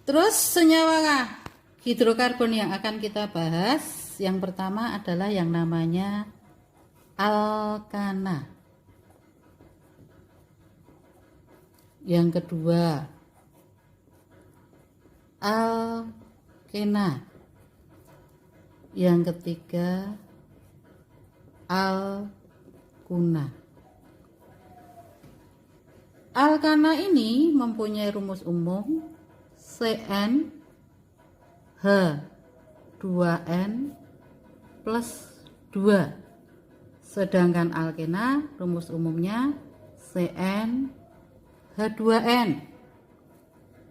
Terus senyawa hidrokarbon yang akan kita bahas, yang pertama adalah yang namanya alkana. Yang kedua alkena. Yang ketiga alkuna. Alkana ini mempunyai rumus umum CN H2N plus 2. Sedangkan alkena rumus umumnya CN H2N.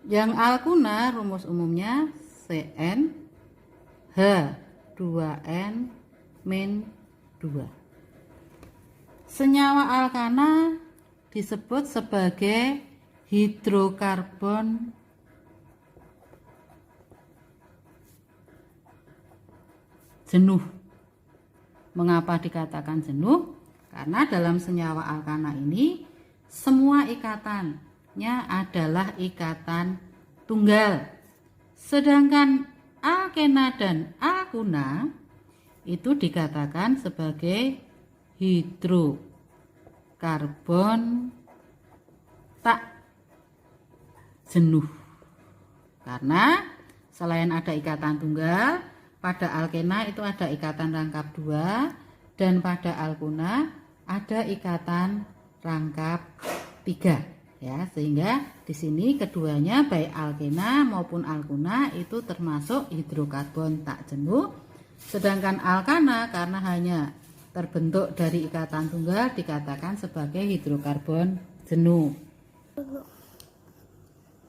Yang alkuna rumus umumnya CN H2N min 2. Senyawa alkana disebut sebagai hidrokarbon jenuh. Mengapa dikatakan jenuh? Karena dalam senyawa alkana ini semua ikatannya adalah ikatan tunggal. Sedangkan alkena dan alkuna itu dikatakan sebagai hidrokarbon tak jenuh. Karena selain ada ikatan tunggal, pada alkena itu ada ikatan rangkap 2 dan pada alkuna ada ikatan rangkap 3 ya, sehingga di sini keduanya baik alkena maupun alkuna itu termasuk hidrokarbon tak jenuh. Sedangkan alkana karena hanya terbentuk dari ikatan tunggal dikatakan sebagai hidrokarbon jenuh.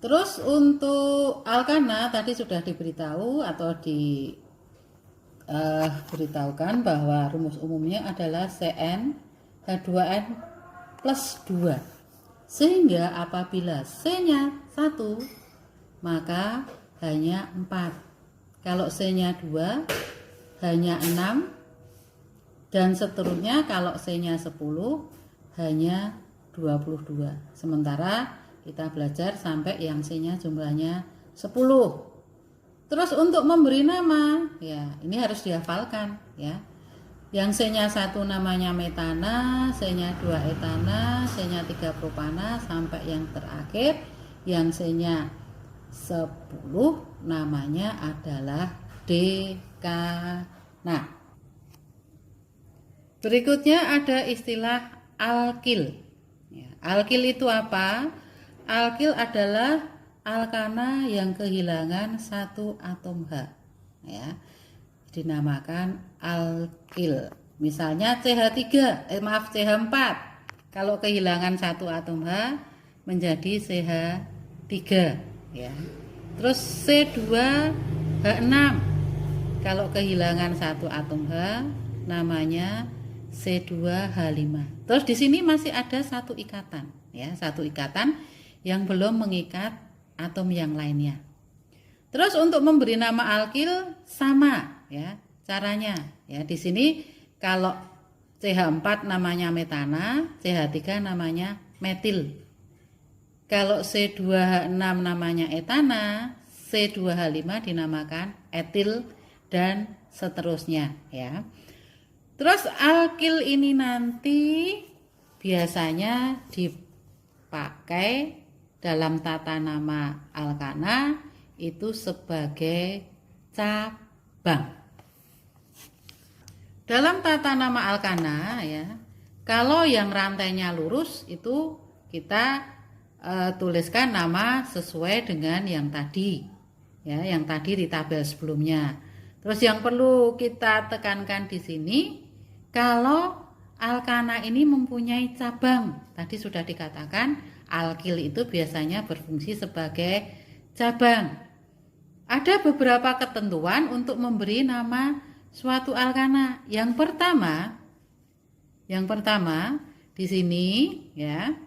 Terus untuk alkana tadi sudah diberitahu atau beritahukan bahwa rumus umumnya adalah CN H2N plus 2. Sehingga apabila C-nya 1 maka hanya 4. Kalau C-nya 2 hanya 6 dan seterusnya. Kalau C-nya 10 hanya 22. Sementara kita belajar sampai yang C-nya jumlahnya 10. Terus untuk memberi nama, ya ini harus dihafalkan ya. Yang C-nya 1 namanya metana, C-nya 2 etana, C-nya 3 propana sampai yang terakhir yang C-nya 10 namanya adalah dekana. Berikutnya ada istilah alkil. Ya, alkil itu apa? Alkil adalah alkana yang kehilangan satu atom H ya, dinamakan alkil. Misalnya CH3 CH4 kalau kehilangan satu atom H menjadi CH3 ya. Terus C2H6 kalau kehilangan satu atom H namanya C2H5. Terus di sini masih ada satu ikatan ya, satu ikatan yang belum mengikat atom yang lainnya. Terus untuk memberi nama alkil sama ya caranya ya. Di sini kalau CH4 namanya metana, CH3 namanya metil. Kalau C2H6 namanya etana, C2H5 dinamakan etil dan seterusnya ya. Terus alkil ini nanti biasanya dipakai dalam tata nama alkana itu sebagai cabang. Dalam tata nama alkana ya, kalau yang rantainya lurus itu kita tuliskan nama sesuai dengan yang tadi ya, yang tadi di tabel sebelumnya. Terus yang perlu kita tekankan di sini, kalau alkana ini mempunyai cabang, tadi sudah dikatakan alkil itu biasanya berfungsi sebagai cabang. Ada beberapa ketentuan untuk memberi nama suatu alkana. Yang pertama di sini ya,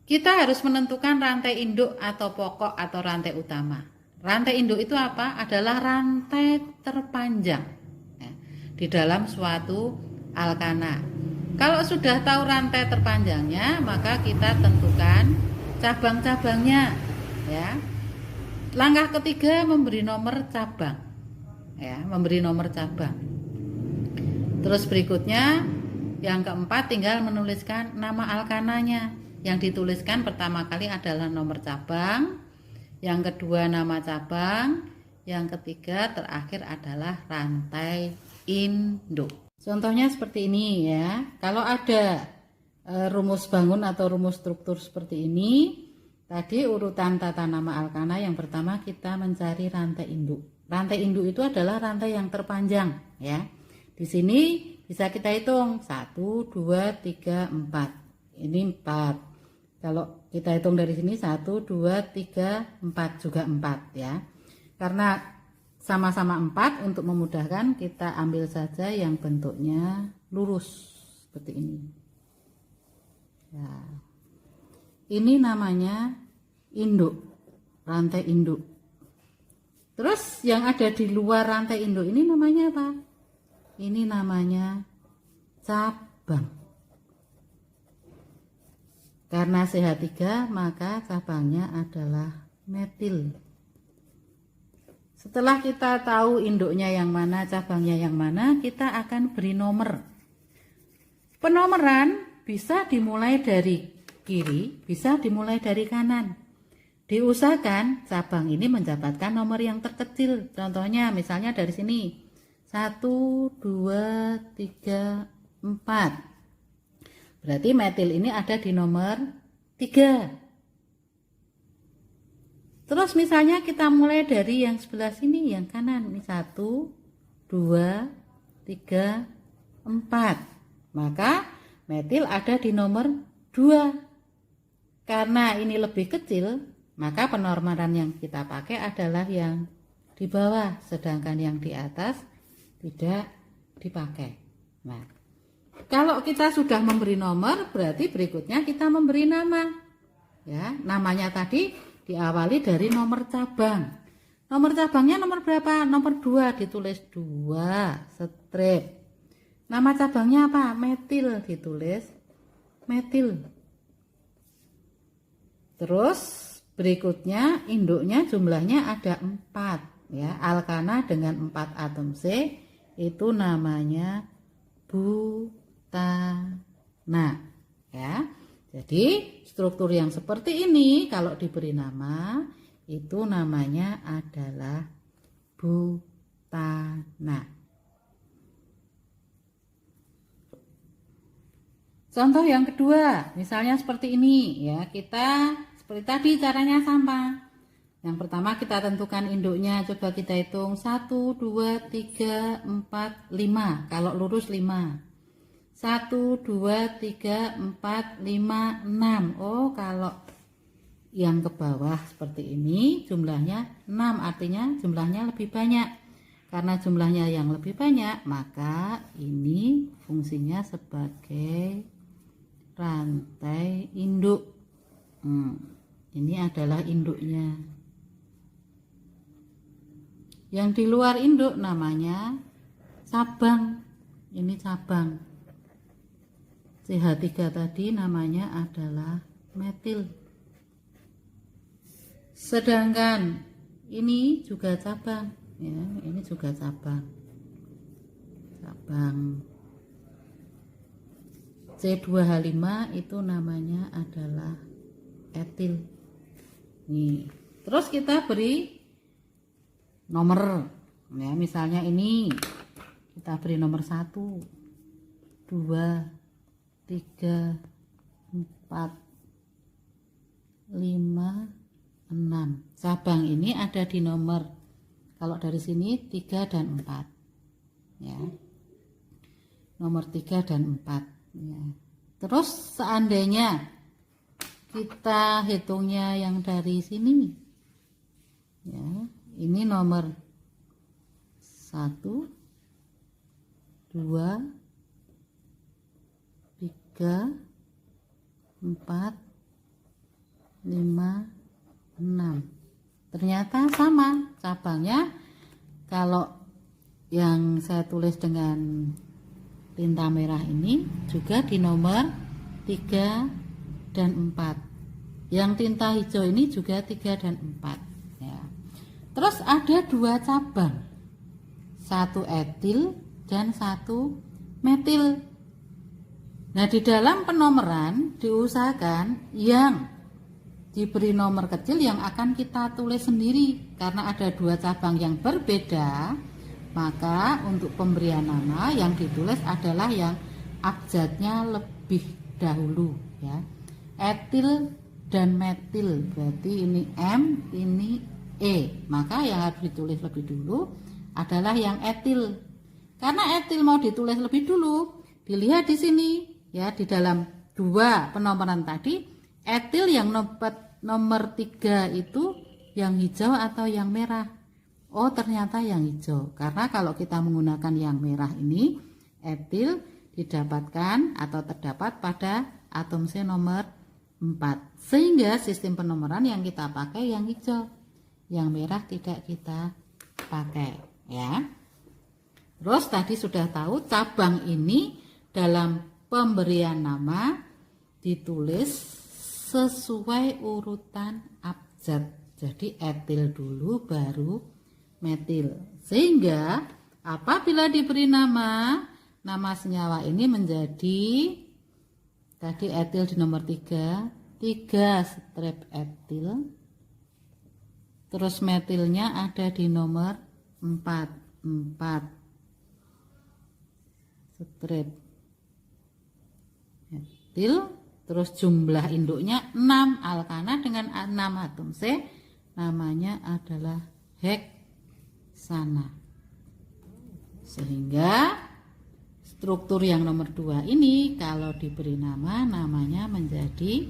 kita harus menentukan rantai induk atau pokok atau rantai utama. Rantai induk itu apa? Adalah rantai terpanjang ya, di dalam suatu alkana. Kalau sudah tahu rantai terpanjangnya, maka kita tentukan cabang-cabangnya ya. langkah ketiga memberi nomor cabang, ya, memberi nomor cabang. Terus berikutnya yang keempat tinggal menuliskan nama alkananya. Yang dituliskan pertama kali adalah nomor cabang, yang kedua nama cabang, yang ketiga terakhir adalah rantai induk. Contohnya seperti ini ya. Kalau ada rumus bangun atau rumus struktur seperti ini, tadi urutan tata nama alkana yang pertama kita mencari rantai induk. Rantai induk itu adalah rantai yang terpanjang ya. Di sini bisa kita hitung 1, 2, 3, 4. Ini 4. Kalau kita hitung dari sini 1, 2, 3, 4 juga 4 ya. Karena sama-sama 4, untuk memudahkan kita ambil saja yang bentuknya lurus seperti ini. Ya. Ini namanya induk, rantai induk. Terus yang ada di luar rantai induk ini namanya apa? Ini namanya cabang. Karena CH3 maka cabangnya adalah metil. Setelah kita tahu induknya yang mana, cabangnya yang mana, kita akan beri nomor. Penomoran bisa dimulai dari kiri, bisa dimulai dari kanan. Diusahakan cabang ini mendapatkan nomor yang terkecil. Contohnya misalnya dari sini 1, 2, 3, 4. Berarti metil ini ada di nomor 3. Terus misalnya kita mulai dari yang sebelah sini, yang kanan. Ini 1, 2, 3, 4. Maka metil ada di nomor 2. Karena ini lebih kecil, maka penomoran yang kita pakai adalah yang di bawah. Sedangkan yang di atas tidak dipakai. Nah, kalau kita sudah memberi nomor, berarti berikutnya kita memberi nama. Ya, namanya tadi diawali dari nomor cabang. Nomor cabangnya nomor berapa? Nomor 2, ditulis 2 strip. Nama cabangnya apa? Metil, ditulis metil. Terus berikutnya induknya jumlahnya ada 4 ya. Alkana dengan 4 atom C itu namanya butana ya. Jadi struktur yang seperti ini kalau diberi nama itu namanya adalah butana. Contoh yang kedua, misalnya seperti ini ya. Kita seperti tadi caranya sama. Yang pertama kita tentukan induknya, coba kita hitung 1, 2, 3, 4, 5. Kalau lurus 5. 1, 2, 3, 4, 5, 6. Oh, kalau yang ke bawah seperti ini jumlahnya 6, artinya jumlahnya lebih banyak. Karena jumlahnya yang lebih banyak, maka ini fungsinya sebagai rantai induk. Ini adalah induknya. Yang di luar induk namanya cabang. Ini cabang. CH3 tadi namanya adalah metil. Sedangkan ini juga cabang ya, ini juga cabang. Cabang C2H5 itu namanya adalah etil. Nih, terus kita beri nomor ya, misalnya ini kita beri nomor 1, 2, 3, 4, 5, 6. Cabang ini ada di nomor, kalau dari sini 3 dan 4 ya. Nomor 3 dan 4 ya. Terus seandainya kita hitungnya yang dari sini ya, ini nomor 1, 2, 3, 4, 5, 6. Ternyata sama cabangnya. Kalau yang saya tulis dengan tinta merah ini juga di nomor 3 dan 4. Yang tinta hijau ini juga 3 dan 4 ya. Terus ada dua cabang, satu etil dan satu metil. Nah, di dalam penomoran diusahakan yang diberi nomor kecil yang akan kita tulis sendiri. Karena ada dua cabang yang berbeda, maka untuk pemberian nama yang ditulis adalah yang abjadnya lebih dahulu, ya. Etil dan metil, berarti ini M, ini E. Maka yang harus ditulis lebih dulu adalah yang etil. Karena etil mau ditulis lebih dulu, dilihat di sini, ya, di dalam dua penomoran tadi, etil yang nomor 3 itu yang hijau atau yang merah. Oh, ternyata yang hijau. Karena kalau kita menggunakan yang merah ini, etil didapatkan atau terdapat pada atom C nomor 4. Sehingga sistem penomoran yang kita pakai yang hijau. Yang merah tidak kita pakai, ya. Terus tadi sudah tahu cabang ini dalam pemberian nama ditulis sesuai urutan abjad. Jadi etil dulu baru metil. Sehingga apabila diberi nama senyawa ini menjadi tadi etil di nomor 3 strip etil. Terus metilnya ada di nomor 4 strip etil. Terus jumlah induknya 6, alkana dengan 6 atom C, namanya adalah heksana. Sehingga struktur yang nomor 2 ini kalau diberi nama, namanya menjadi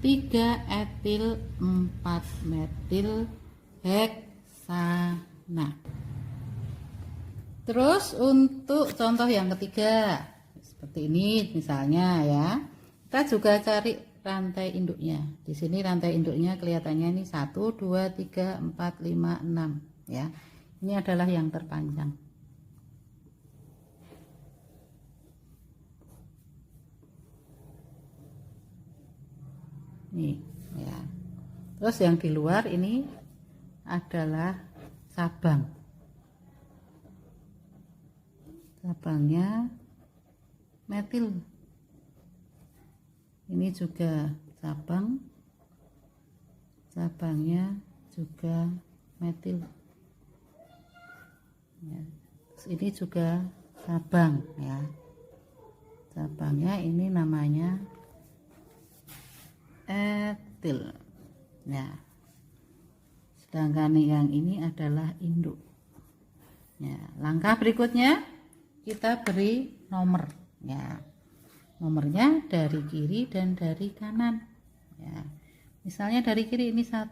3 etil 4 metil heksana. Terus untuk contoh yang ketiga, seperti ini misalnya, ya. Kita juga cari rantai induknya. Di sini rantai induknya kelihatannya ini 1, 2, 3, 4, 5, 6, ya. Ini adalah yang terpanjang. Nih, ya. Terus yang di luar ini adalah cabang. Cabangnya metil. Ini juga cabang, cabangnya juga metil, ya. Ini juga cabang, ya. Cabangnya ini namanya etil, ya. Sedangkan yang ini adalah induk, ya. Langkah berikutnya kita beri nomor, ya. Nomornya dari kiri dan dari kanan, ya. Misalnya dari kiri ini 1,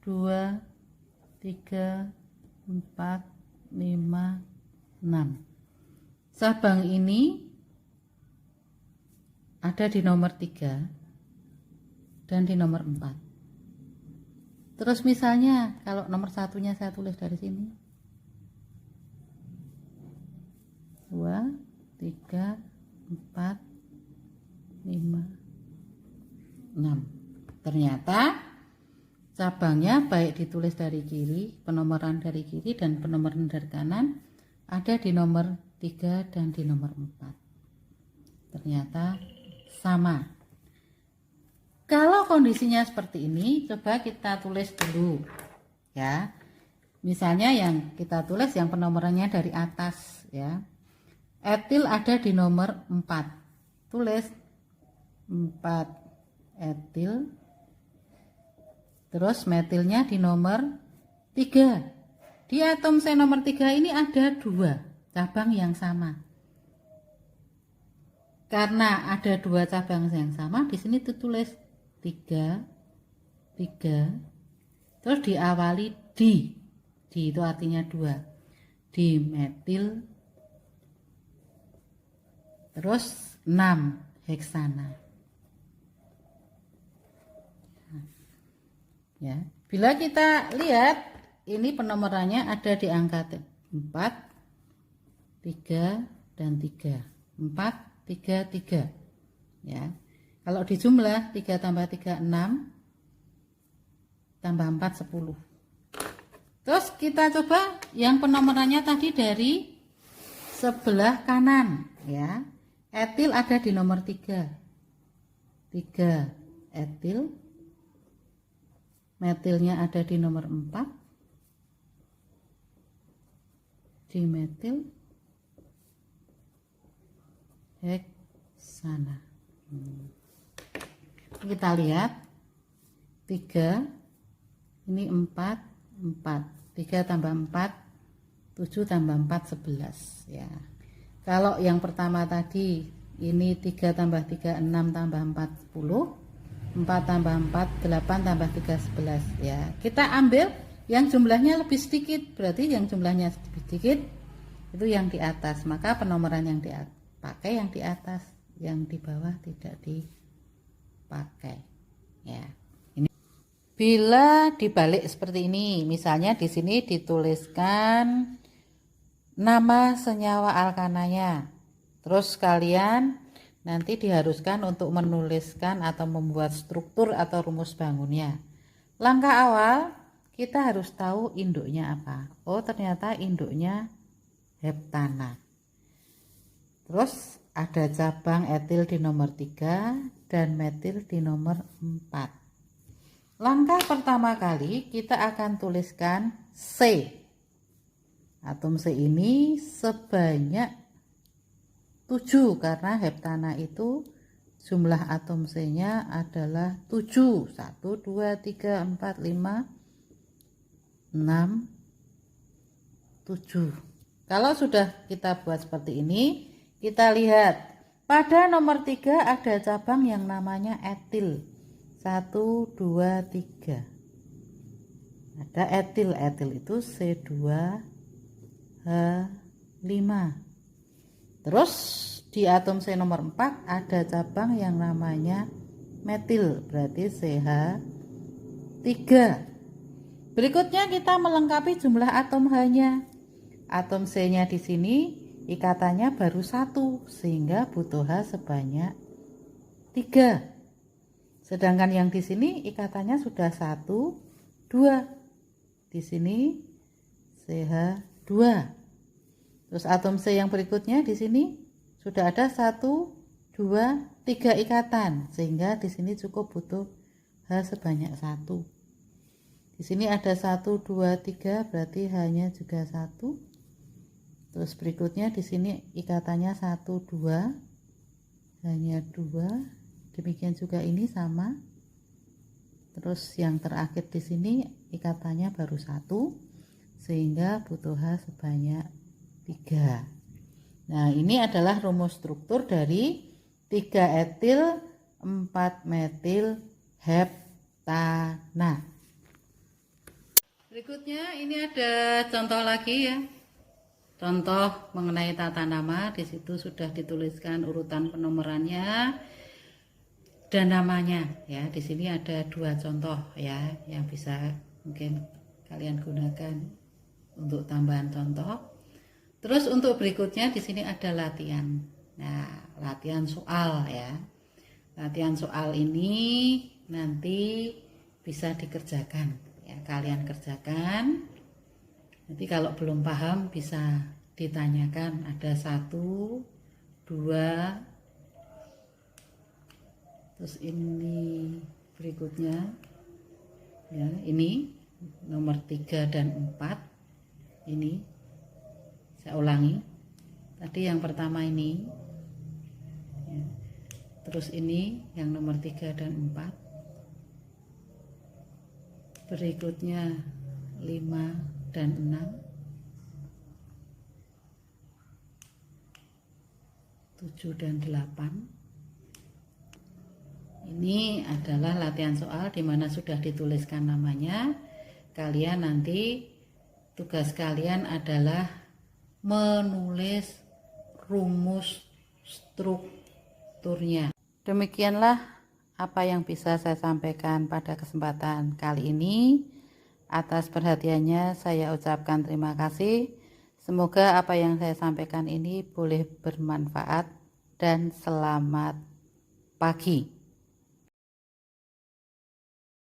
2, 3, 4, 5, 6. Cabang ini ada di nomor 3 dan di nomor 4. Terus misalnya kalau nomor satunya saya tulis dari sini 2, 3, 4, 5, 6. Ternyata cabangnya baik ditulis dari kiri, penomoran dari kiri dan penomoran dari kanan ada di nomor 3 dan di nomor 4. Ternyata sama. Kalau kondisinya seperti ini, coba kita tulis dulu, ya. Misalnya yang kita tulis yang penomorannya dari atas, ya. Etil ada di nomor 4. Tulis 4 etil. Terus metilnya di nomor 3. Di atom C nomor 3 ini ada 2 cabang yang sama. Karena ada 2 cabang yang sama, di sini ditulis 3, 3. Terus diawali di itu artinya 2. Di metil. Terus 6 heksana. Ya, bila kita lihat ini penomorannya ada di angka 4, 3 dan 3. 4, 3, 3. Ya. Kalau dijumlah 3 tambah 3 6, tambah 4 10. Terus kita coba yang penomorannya tadi dari sebelah kanan ya. Etil ada di nomor 3. 3 etil. Metilnya ada di nomor 4. Dimetil heksana. Kita lihat 3 ini 4 3 tambah 4 7 tambah 4 11 ya. Kalau yang pertama tadi ini 3 tambah 3 6 tambah 4 10, 4 tambah 4 8 tambah 3 11 ya. Kita ambil yang jumlahnya lebih sedikit, berarti yang jumlahnya lebih sedikit itu yang di atas, maka penomoran yang dipakai yang di atas, yang di bawah tidak dipakai ya. Bila dibalik seperti ini, misalnya di sini dituliskan nama senyawa alkananya, terus kalian nanti diharuskan untuk menuliskan atau membuat struktur atau rumus bangunnya. Langkah awal kita harus tahu induknya apa. Oh, ternyata induknya heptana. Terus ada cabang etil di nomor 3 dan metil di nomor 4. Langkah pertama kali kita akan tuliskan C. Atom C ini sebanyak 7 karena heptana itu jumlah atom C-nya adalah 7. 1 2 3 4 5 6 7. Kalau sudah kita buat seperti ini, kita lihat pada nomor 3 ada cabang yang namanya etil. 1 2 3 ada etil itu C2H5. terus di atom C nomor 4 ada cabang yang namanya metil, berarti CH3. Berikutnya kita melengkapi jumlah atom H-nya. Atom C-nya di sini ikatannya baru 1 sehingga butuh H sebanyak 3. Sedangkan yang di sini ikatannya sudah 1, 2. Di sini CH2. Terus atom C yang berikutnya di sini sudah ada 1, 2, 3 ikatan, sehingga di sini cukup butuh H sebanyak 1. Di sini ada 1, 2, 3, berarti H-nya juga 1. Terus berikutnya di sini ikatannya 1, 2, hanya 2. Demikian juga ini sama. Terus yang terakhir di sini ikatannya baru 1 sehingga butuh H sebanyak 3. Nah, ini adalah rumus struktur dari 3 etil 4 metil heptana. Berikutnya ini ada contoh lagi ya. Contoh mengenai tata nama, di situ sudah dituliskan urutan penomorannya dan namanya ya. Di sini ada 2 contoh ya yang bisa mungkin kalian gunakan untuk tambahan contoh. Terus untuk berikutnya di sini ada latihan. Nah, latihan soal ya. Latihan soal ini nanti bisa dikerjakan ya, kalian kerjakan. Nanti kalau belum paham bisa ditanyakan, ada 1, 2, terus ini berikutnya ya, ini nomor 3 dan 4. Ini saya ulangi, tadi yang pertama ini ya. Terus ini yang nomor 3 dan 4, berikutnya 5 dan 6, 7 dan 8. Ini adalah latihan soal di mana sudah dituliskan namanya. Kalian nanti tugas kalian adalah menulis rumus strukturnya. Demikianlah apa yang bisa saya sampaikan pada kesempatan kali ini. Atas perhatiannya saya ucapkan terima kasih. Semoga apa yang saya sampaikan ini boleh bermanfaat dan selamat pagi.